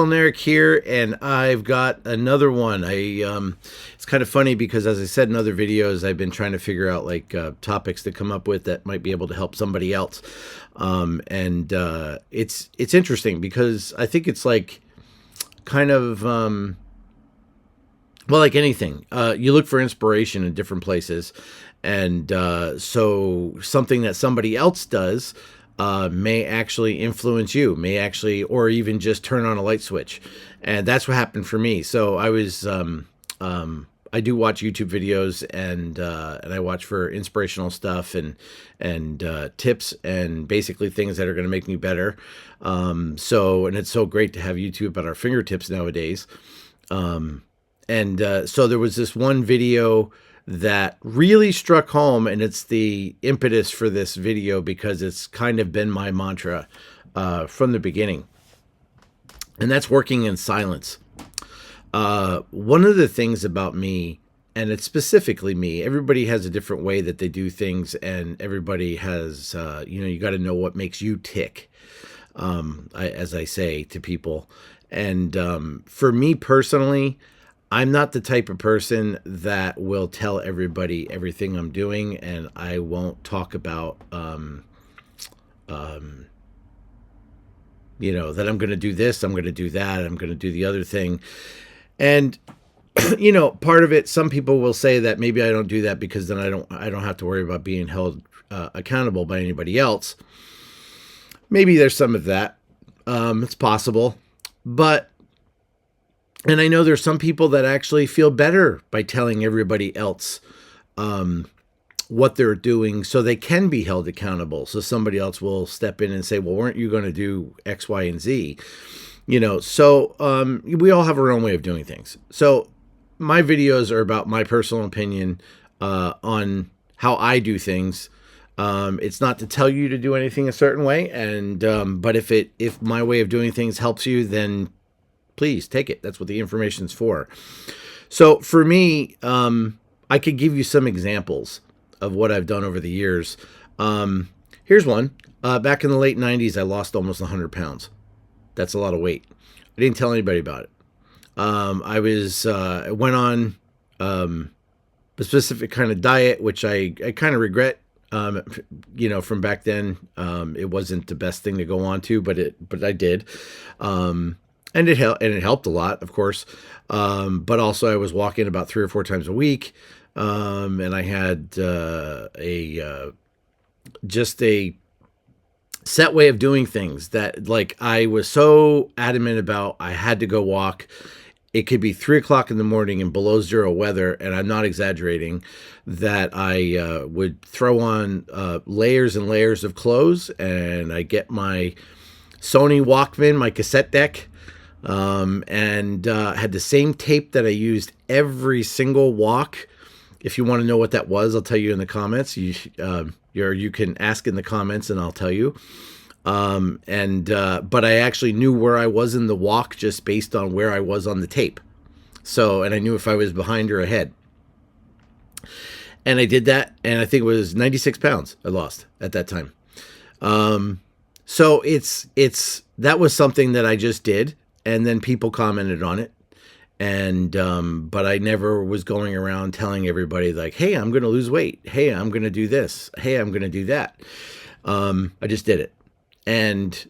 Milnarik here, and I've got another one. It's kind of funny because, as I said in other videos, I've been trying to figure out topics to come up with that might be able to help somebody else. It's interesting because I think it's like kind of well, like anything, you look for inspiration in different places, and so something that somebody else does may actually influence you, may actually, or even just turn on a light switch. And that's what happened for me. So I do watch YouTube videos, and I watch for inspirational stuff and tips and basically things that are going to make me better. And it's so great to have YouTube at our fingertips nowadays. So there was this one video that really struck home, and it's the impetus for this video because it's kind of been my mantra from the beginning, and that's working in silence. One of the things about me, and it's specifically me, everybody has a different way that they do things, and everybody has, you got to know what makes you tick, as I say to people. And for me personally, I'm not the type of person that will tell everybody everything I'm doing, and I won't talk about, that I'm going to do this, I'm going to do that, I'm going to do the other thing. And, part of it, some people will say that maybe I don't do that because then I don't have to worry about being held accountable by anybody else. Maybe there's some of that. It's possible. And I know there's some people that actually feel better by telling everybody else what they're doing so they can be held accountable. So somebody else will step in and say, well, weren't you going to do X, Y, and Z? So we all have our own way of doing things. So my videos are about my personal opinion on how I do things. It's not to tell you to do anything a certain way. But if my way of doing things helps you, then please take it. That's what the information's for. So for me, I could give you some examples of what I've done over the years. Here's one. Back in the late 90s, I lost almost 100 pounds. That's a lot of weight. I didn't tell anybody about it. I went on a specific kind of diet, which I kind of regret. From back then, it wasn't the best thing to go on to, but I did. And it helped a lot, of course. But also I was walking about 3 or 4 times a week. And I had just a set way of doing things that, like, I was so adamant about. I had to go walk. It could be 3 o'clock in the morning in below zero weather, and I'm not exaggerating, that I would throw on layers and layers of clothes, and I get my Sony Walkman, my cassette deck, and had the same tape that I used every single walk. If you want to know what that was, I'll tell you in the comments. You can ask in the comments and I'll tell you. But I actually knew where I was in the walk just based on where I was on the tape. And I knew if I was behind or ahead. And I did that, and I think it was 96 pounds I lost at that time. So that was something that I just did. And then people commented on it, but I never was going around telling everybody like, hey, I'm going to lose weight. Hey, I'm going to do this. Hey, I'm going to do that. I just did it. And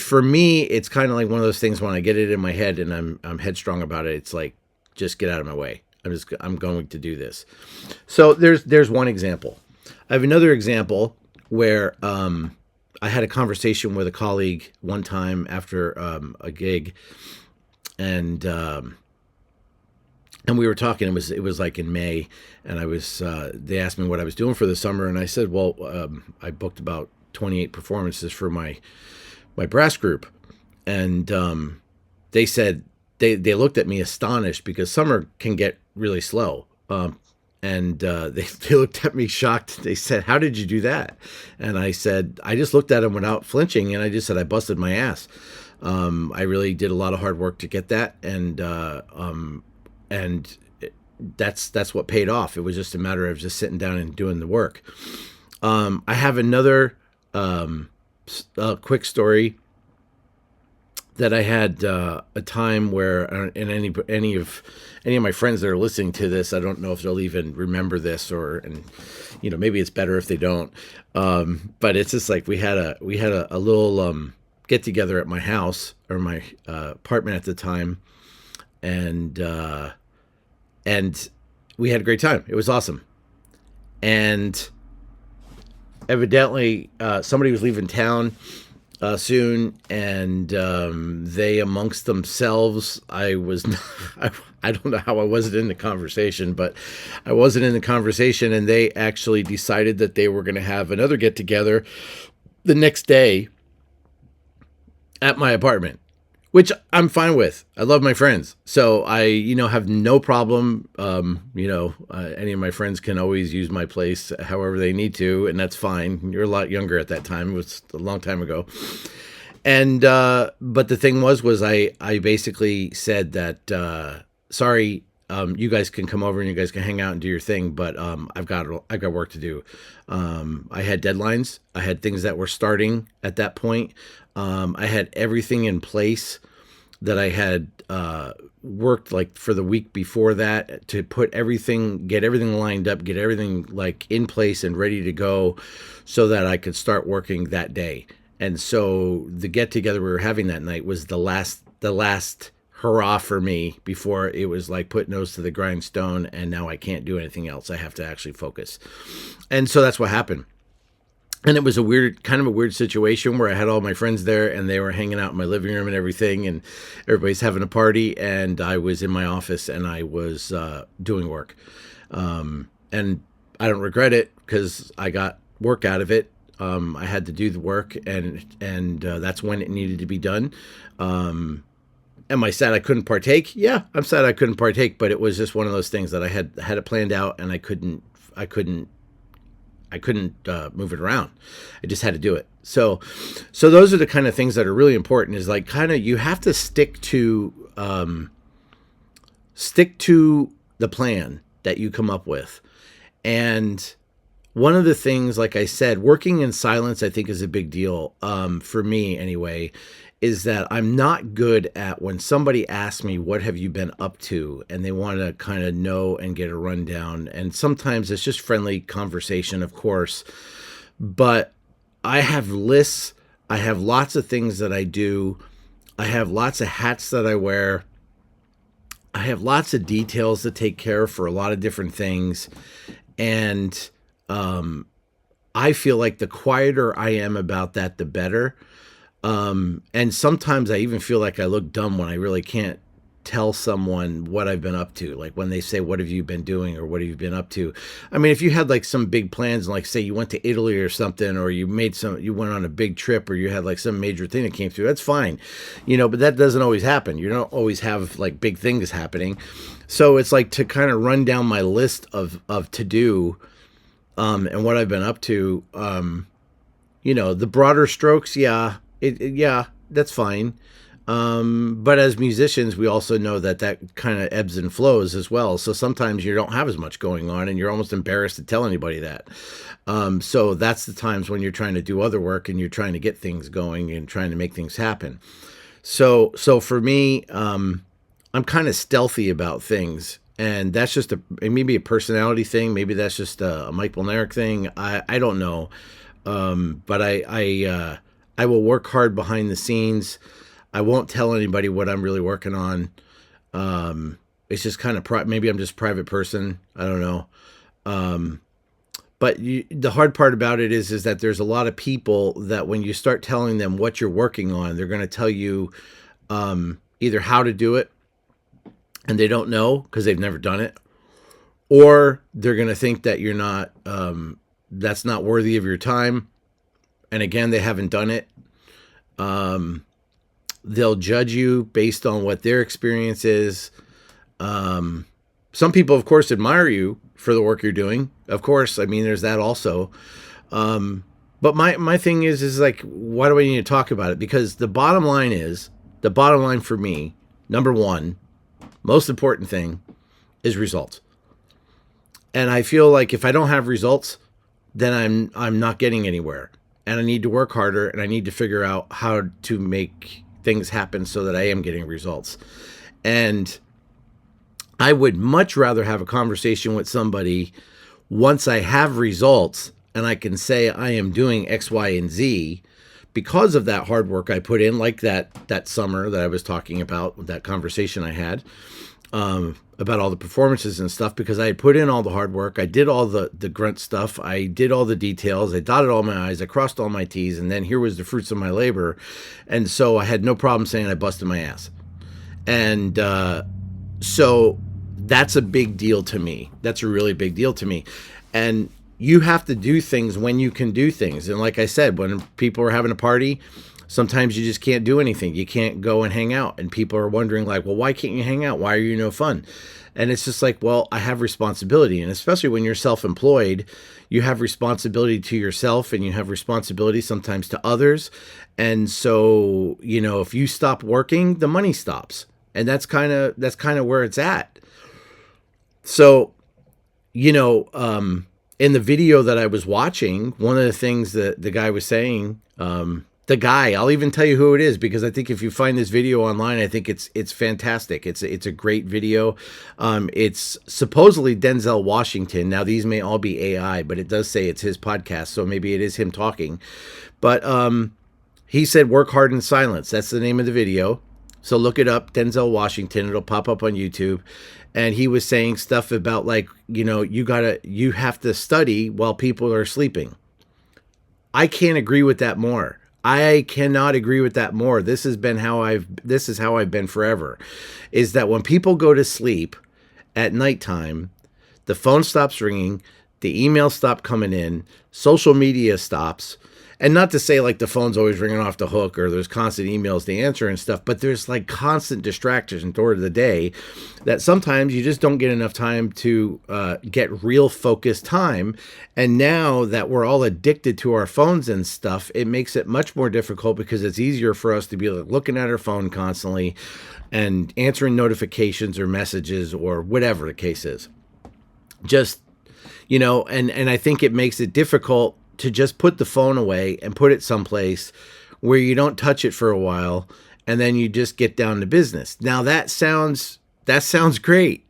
for me, it's kind of like one of those things when I get it in my head and I'm headstrong about it. It's like, just get out of my way. I'm going to do this. So there's one example. I have another example where, I had a conversation with a colleague one time after a gig, and we were talking. It was like in May, and they asked me what I was doing for the summer, and I said, well, I booked about 28 performances for my brass group, and they said they looked at me astonished because summer can get really slow. They looked at me shocked. They said, how did you do that? And I said, I just looked at them without flinching, and I just said, I busted my ass. I really did a lot of hard work to get that, and that's what paid off. It was just a matter of just sitting down and doing the work. I have another quick story that I had a time where, and any of my friends that are listening to this, I don't know if they'll even remember this, and maybe it's better if they don't. But it's just like we had a little get together at my house, or my apartment at the time, and we had a great time. It was awesome, and evidently somebody was leaving town soon, and they amongst themselves, I was not, I don't know how I wasn't in the conversation, but I wasn't in the conversation, and they actually decided that they were going to have another get together the next day at my apartment, which I'm fine with. I love my friends, so I have no problem. Any of my friends can always use my place however they need to, and that's fine. You're a lot younger at that time. It was a long time ago. And but the thing was I basically said that sorry, you guys can come over and you guys can hang out and do your thing, but I've got work to do. I had deadlines. I had things that were starting at that point. I had everything in place that I had worked like for the week before that to get everything lined up, get everything like in place and ready to go, so that I could start working that day. And so the get together we were having that night was the last hurrah for me before it was like put nose to the grindstone, and now I can't do anything else. I have to actually focus. And so that's what happened. And it was kind of a weird situation where I had all my friends there, and they were hanging out in my living room and everything, and everybody's having a party, and I was in my office and I was doing work. And I don't regret it, because I got work out of it. I had to do the work, and that's when it needed to be done. Am I sad I couldn't partake? Yeah, I'm sad I couldn't partake, but it was just one of those things that I had it planned out, and I couldn't move it around. I just had to do it. So those are the kind of things that are really important, is like kind of, you have to stick to the plan that you come up with. And one of the things, like I said, working in silence, I think is a big deal, for me anyway, is that I'm not good at when somebody asks me, what have you been up to? And they want to kind of know and get a rundown. And sometimes it's just friendly conversation, of course. But I have lists. I have lots of things that I do. I have lots of hats that I wear. I have lots of details to take care of for a lot of different things. And I feel like the quieter I am about that, the better. And sometimes I even feel like I look dumb when I really can't tell someone what I've been up to. Like when they say, what have you been doing, or what have you been up to? I mean, if you had like some big plans, like say you went to Italy or something, or you went on a big trip, or you had like some major thing that came through, that's fine, but that doesn't always happen. You don't always have like big things happening. So it's like to kind of run down my list of to do, and what I've been up to, the broader strokes. Yeah, that's fine. But as musicians, we also know that kind of ebbs and flows as well. So sometimes you don't have as much going on, and you're almost embarrassed to tell anybody that. So that's the times when you're trying to do other work, and you're trying to get things going and trying to make things happen. So for me, I'm kind of stealthy about things. And that's just maybe a personality thing. Maybe that's just a Mike Milnarik thing. I don't know. But I will work hard behind the scenes. I won't tell anybody what I'm really working on. It's just kind of maybe I'm just a private person. I don't know. But the hard part about it is that there's a lot of people that when you start telling them what you're working on, they're going to tell you either how to do it, and they don't know because they've never done it, or they're going to think that you're not, that's not worthy of your time. And again, they haven't done it. They'll judge you based on what their experience is. Some people, of course, admire you for the work you're doing. Of course, I mean, there's that also. But my thing is like, why do I need to talk about it? Because the bottom line for me, number one, most important thing is results. And I feel like if I don't have results, then I'm not getting anywhere. And I need to work harder, and I need to figure out how to make things happen so that I am getting results. And I would much rather have a conversation with somebody once I have results and I can say I am doing X, Y, and Z because of that hard work I put in, like that summer that I was talking about, that conversation I had about all the performances and stuff, because I had put in all the hard work. I did all the grunt stuff. I did all the details. I dotted all my I's. I crossed all my T's. And then here was the fruits of my labor. And so I had no problem saying I busted my ass. And so that's a big deal to me. That's a really big deal to me. And you have to do things when you can do things. And like I said, when people are having a party, sometimes you just can't do anything. You can't go and hang out. And people are wondering like, well, why can't you hang out? Why are you no fun? And it's just like, well, I have responsibility. And especially when you're self-employed, you have responsibility to yourself and you have responsibility sometimes to others. And so, you know, if you stop working, the money stops. And that's kind of where it's at. So, you know, in the video that I was watching, one of the things that the guy was saying, I'll even tell you who it is, because I think if you find this video online, I think it's fantastic. It's a great video. It's supposedly Denzel Washington. Now, these may all be AI, but it does say it's his podcast, so maybe it is him talking. But he said, "Work hard in silence." That's the name of the video. So look it up, Denzel Washington. It'll pop up on YouTube. And he was saying stuff about like, you know, you have to study while people are sleeping. I can't agree with that more. I cannot agree with that more. This is how I've been forever, is that when people go to sleep at nighttime, the phone stops ringing, the emails stop coming in, social media stops. And not to say like the phone's always ringing off the hook or there's constant emails to answer and stuff, but there's like constant distractions toward the day that sometimes you just don't get enough time to get real focused time. And now that we're all addicted to our phones and stuff, it makes it much more difficult because it's easier for us to be like looking at our phone constantly and answering notifications or messages or whatever the case is. Just, you know, and I think it makes it difficult to just put the phone away and put it someplace where you don't touch it for a while and then you just get down to business. Now that sounds great,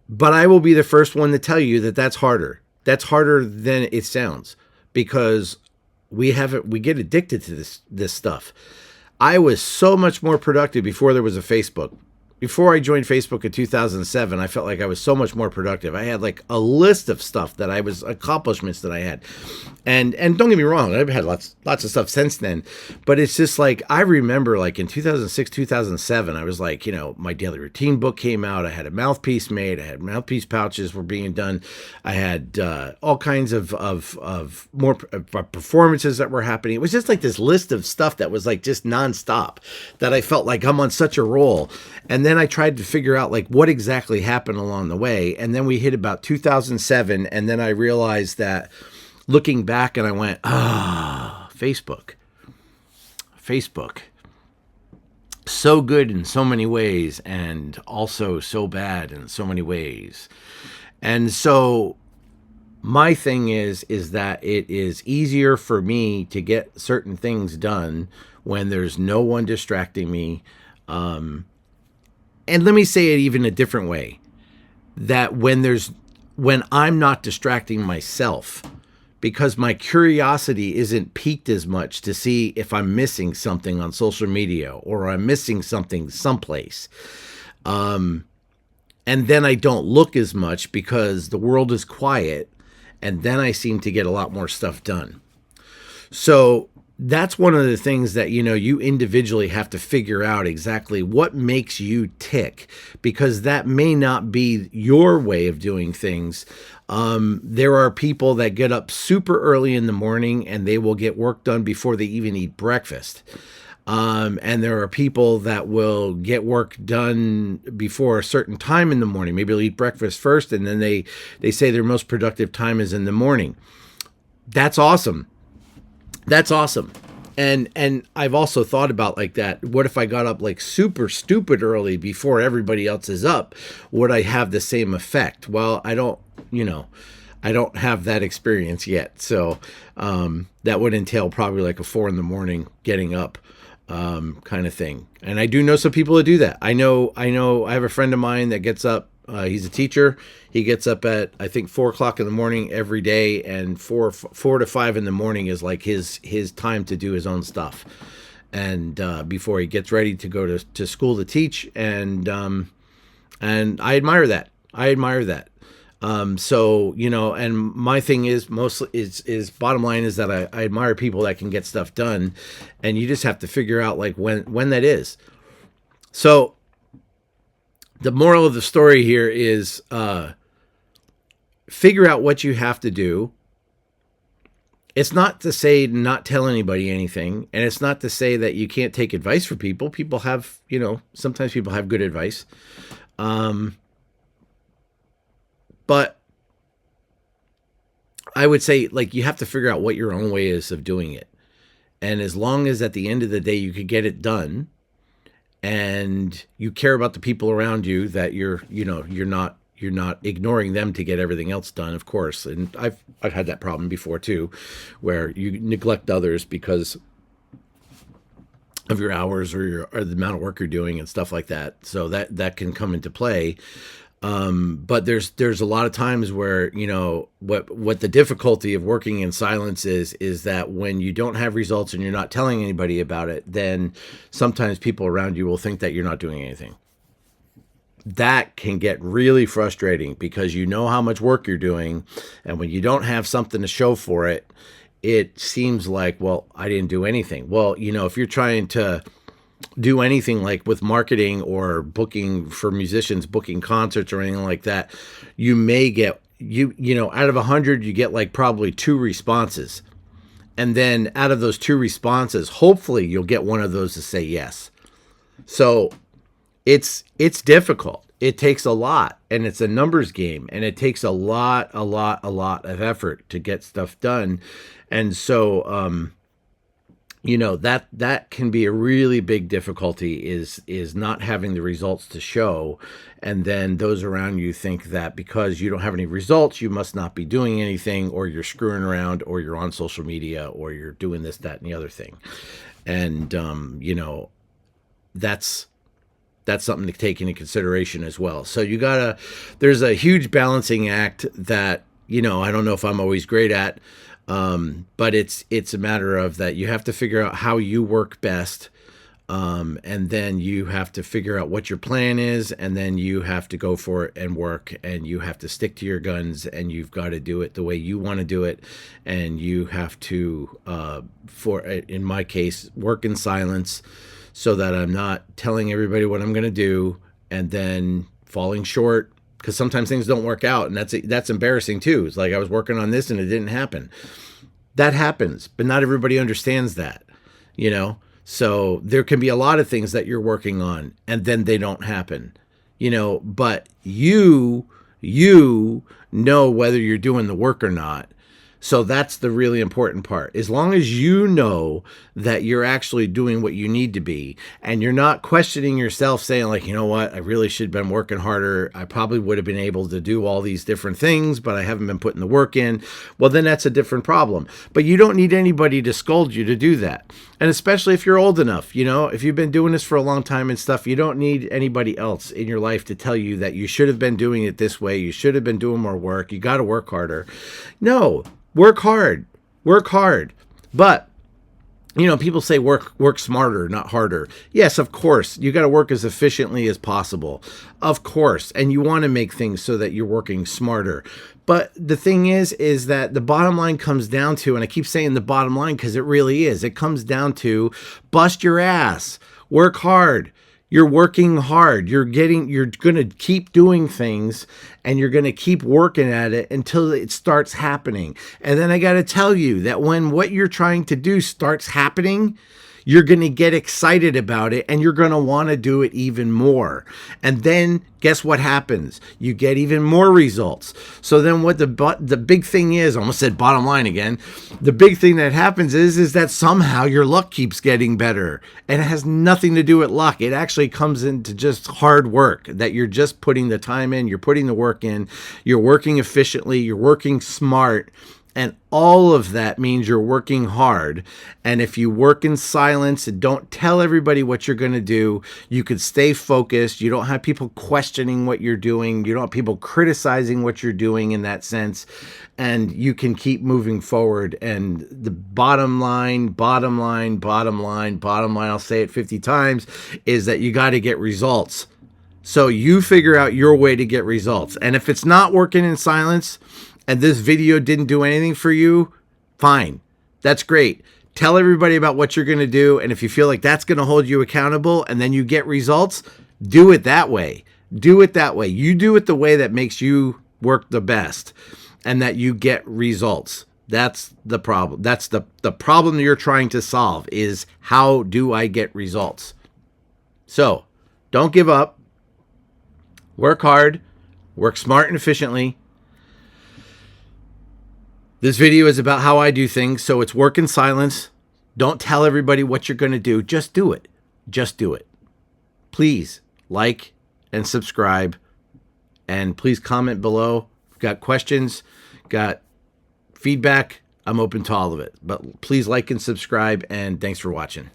but I will be the first one to tell you that that's harder. That's harder than it sounds, because we get addicted to this stuff. I was so much more productive before there was a Facebook. Before I joined Facebook in 2007, I felt like I was so much more productive. I had like a list of stuff accomplishments that I had. And don't get me wrong, I've had lots of stuff since then. But it's just like, I remember like in 2006, 2007, I was like, you know, my daily routine book came out. I had a mouthpiece made. I had mouthpiece pouches were being done. I had all kinds of more performances that were happening. It was just like this list of stuff that was like just nonstop, that I felt like I'm on such a roll. And then I tried to figure out like what exactly happened along the way. And then we hit about 2007. And then I realized that, looking back, and I went, Facebook. So good in so many ways and also so bad in so many ways. And so my thing is that it is easier for me to get certain things done when there's no one distracting me. And let me say it even a different way, that when I'm not distracting myself, because my curiosity isn't piqued as much to see if I'm missing something on social media or I'm missing something someplace. And then I don't look as much because the world is quiet, and then I seem to get a lot more stuff done. So that's one of the things that, you know, you individually have to figure out exactly what makes you tick, because that may not be your way of doing things. There are people that get up super early in the morning and they will get work done before they even eat breakfast. And there are people that will get work done before a certain time in the morning. Maybe they'll eat breakfast first, and then they say their most productive time is in the morning. That's awesome. That's awesome. And I've also thought about like that. What if I got up like super stupid early before everybody else is up? Would I have the same effect? Well, I don't have that experience yet. So that would entail probably like a 4 a.m. getting up. kind of thing. And I do know some people that do that. I have a friend of mine that gets up. He's a teacher. He gets up at, I think, 4 o'clock in the morning every day, and four to 5 in the morning is like his time to do his own stuff. And before he gets ready to go to school to teach, and I admire that. So, and my thing is mostly is bottom line is that I admire people that can get stuff done, and you just have to figure out like when that is. So the moral of the story here is figure out what you have to do. It's not to say not tell anybody anything, and it's not to say that you can't take advice from people. People have, sometimes people have good advice. But I would say, like, you have to figure out what your own way is of doing it. And as long as at the end of the day you could get it done, and you care about the people around you, that you're not ignoring them to get everything else done, of course. And I've had that problem before too, where you neglect others because of your hours or the amount of work you're doing and stuff like that. So that can come into play. But there's a lot of times where, what the difficulty of working in silence is that when you don't have results and you're not telling anybody about it, then sometimes people around you will think that you're not doing anything. That can get really frustrating because you know how much work you're doing. And when you don't have something to show for it, it seems like, well, I didn't do anything. Well, if you're trying to do anything like with marketing or booking for musicians, booking concerts or anything like that, you may get, out of 100, you get like probably 2 responses. And then out of those 2 responses, hopefully you'll get one of those to say yes. So it's difficult. It takes a lot, and it's a numbers game, and it takes a lot of effort to get stuff done. And so, that can be a really big difficulty is not having the results to show. And then those around you think that because you don't have any results, you must not be doing anything, or you're screwing around, or you're on social media, or you're doing this, that, and the other thing. And, that's something to take into consideration as well. So there's a huge balancing act that, I don't know if I'm always great at. But it's a matter of that you have to figure out how you work best. And then you have to figure out what your plan is, and then you have to go for it and work, and you have to stick to your guns, and you've got to do it the way you want to do it. And you have to, in my case, work in silence so that I'm not telling everybody what I'm going to do and then falling short. Because sometimes things don't work out, and that's embarrassing too. It's like I was working on this and it didn't happen. That happens, but not everybody understands that, So there can be a lot of things that you're working on, and then they don't happen, But you know whether you're doing the work or not. So that's the really important part. As long as you know that you're actually doing what you need to be, and you're not questioning yourself saying like, you know what, I really should have been working harder. I probably would have been able to do all these different things, but I haven't been putting the work in. Well, then that's a different problem. But you don't need anybody to scold you to do that. And especially if you're old enough, if you've been doing this for a long time and stuff, you don't need anybody else in your life to tell you that you should have been doing it this way. You should have been doing more work. You got to work harder. No. Work hard. But, people say work smarter, not harder. Yes, of course. You got to work as efficiently as possible. Of course. And you want to make things so that you're working smarter. But the thing is that the bottom line comes down to, and I keep saying the bottom line because it really is, it comes down to bust your ass, work hard. You're working hard. You're going to keep doing things, and you're going to keep working at it until it starts happening. And then I got to tell you that when what you're trying to do starts happening, you're going to get excited about it, and you're going to want to do it even more. And then guess what happens? You get even more results. So then what the big thing is, I almost said bottom line again, the big thing that happens is that somehow your luck keeps getting better. And it has nothing to do with luck. It actually comes into just hard work, that you're just putting the time in, you're putting the work in, you're working efficiently, you're working smart. And all of that means you're working hard. And if you work in silence and don't tell everybody what you're going to do, you can stay focused. You don't have people questioning what you're doing. You don't have people criticizing what you're doing in that sense. And you can keep moving forward. And the bottom line, I'll say it 50 times, is that you got to get results. So you figure out your way to get results. And if it's not working in silence, and this video didn't do anything for you, fine. That's great. Tell everybody about what you're going to do. And if you feel like that's going to hold you accountable and then you get results, do it that way. Do it that way. You do it the way that makes you work the best and that you get results. That's the problem. That's the problem you're trying to solve, is how do I get results? So don't give up. Work hard. Work smart and efficiently. This video is about how I do things, so it's work in silence. Don't tell everybody what you're going to do. Just do it. Just do it. Please like and subscribe, and please comment below. Got questions, got feedback, I'm open to all of it. But please like and subscribe, and thanks for watching.